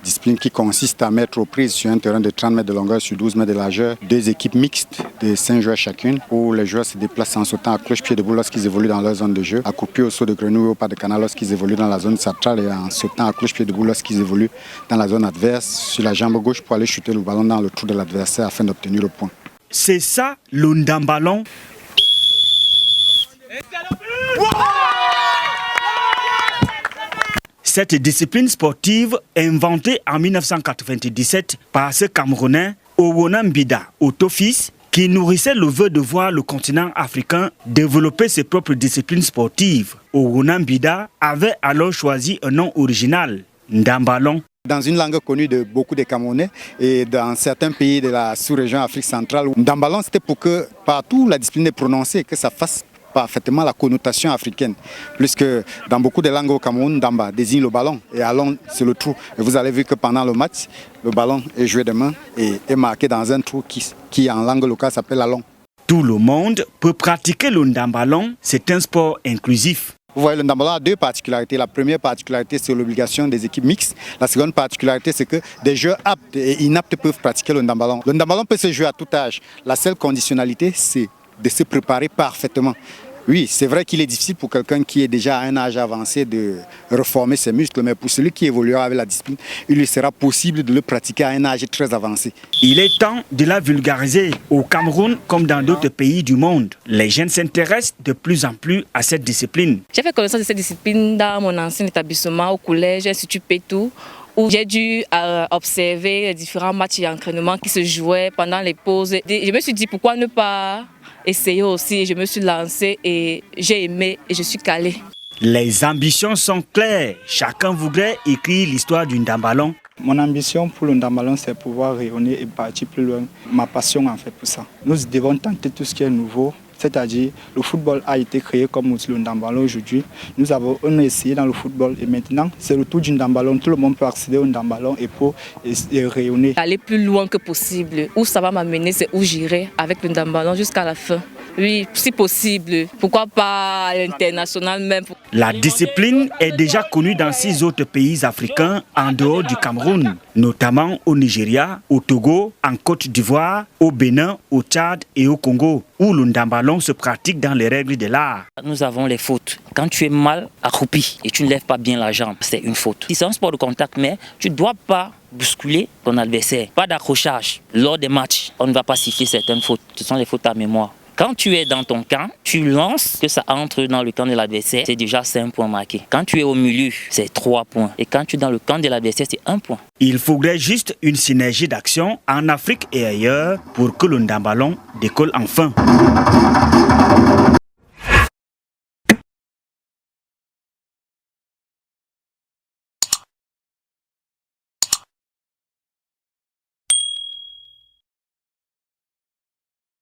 discipline qui consiste à mettre aux prises sur un terrain de 30 mètres de longueur sur 12 mètres de largeur 2 équipes mixtes de 5 joueurs chacune, où les joueurs se déplacent en sautant à cloche-pied debout lorsqu'ils évoluent dans leur zone de jeu, accroupis au saut de grenouille ou au pas de canal lorsqu'ils évoluent dans la zone centrale et en sautant à cloche-pied debout lorsqu'ils évoluent dans la zone adverse sur la jambe gauche pour aller chuter le ballon dans le trou de l'adversaire afin d'obtenir le point. C'est ça le ndambalon. Cette discipline sportive, inventée en 1997 par ce Camerounais Owona Mbida Otofis, qui nourrissait le vœu de voir le continent africain développer ses propres disciplines sportives. Owona Mbida avait alors choisi un nom original, Ndambalon. Dans une langue connue de beaucoup de Camerounais et dans certains pays de la sous-région Afrique centrale, Ndambalon c'était pour que partout la discipline est prononcée, que ça fasse parfaitement la connotation africaine. Puisque dans beaucoup de langues au Cameroun, Ndamba désigne le ballon et Alon c'est le trou. Et vous avez vu que pendant le match, le ballon est joué de main et est marqué dans un trou qui en langue locale s'appelle Alon. Tout le monde peut pratiquer le ndambalon, c'est un sport inclusif. Vous voyez, le ndambalon a deux particularités. La première particularité, c'est l'obligation des équipes mixtes. La seconde particularité, c'est que des joueurs aptes et inaptes peuvent pratiquer le ndambalon. Le ndambalon peut se jouer à tout âge. La seule conditionnalité, c'est de se préparer parfaitement. Oui, c'est vrai qu'il est difficile pour quelqu'un qui est déjà à un âge avancé de reformer ses muscles, mais pour celui qui évoluera avec la discipline, il lui sera possible de le pratiquer à un âge très avancé. Il est temps de la vulgariser. Au Cameroun, comme dans d'autres pays du monde, les jeunes s'intéressent de plus en plus à cette discipline. J'ai fait connaissance de cette discipline dans mon ancien établissement au collège Institut Pétou, où j'ai dû observer les différents matchs et entraînements qui se jouaient pendant les pauses. Je me suis dit pourquoi ne pas essayer aussi. Je me suis lancée et j'ai aimé et je suis calée. Les ambitions sont claires. Chacun voudrait écrire l'histoire du ndambalon. Mon ambition pour le ndambalon, c'est pouvoir rayonner et partir plus loin. Ma passion en fait pour ça. Nous devons tenter tout ce qui est nouveau. C'est-à-dire, le football a été créé comme outil le ndambalon aujourd'hui. Nous avons essayé dans le football et maintenant, c'est le tour du ndambalon. Tout le monde peut accéder au ndambalon et pour rayonner. Aller plus loin que possible. Où ça va m'amener, c'est où j'irai avec le ndambalon jusqu'à la fin. Oui, si possible. Pourquoi pas à l'international même. La discipline est déjà connue dans 6 autres pays africains en dehors du Cameroun, notamment au Nigeria, au Togo, en Côte d'Ivoire, au Bénin, au Tchad et au Congo, où le ndambalon se pratique dans les règles de l'art. Nous avons les fautes. Quand tu es mal accroupi et tu ne lèves pas bien la jambe, c'est une faute. C'est un sport de contact, mais tu ne dois pas bousculer ton adversaire. Pas d'accrochage. Lors des matchs, on ne va pas siffler certaines fautes. Ce sont les fautes à mémoire. Quand tu es dans ton camp, tu lances, que ça entre dans le camp de l'adversaire, c'est déjà 5 points marqués. Quand tu es au milieu, c'est 3 points. Et quand tu es dans le camp de l'adversaire, c'est 1 point. Il faudrait juste une synergie d'action en Afrique et ailleurs pour que le ndambalon décolle enfin.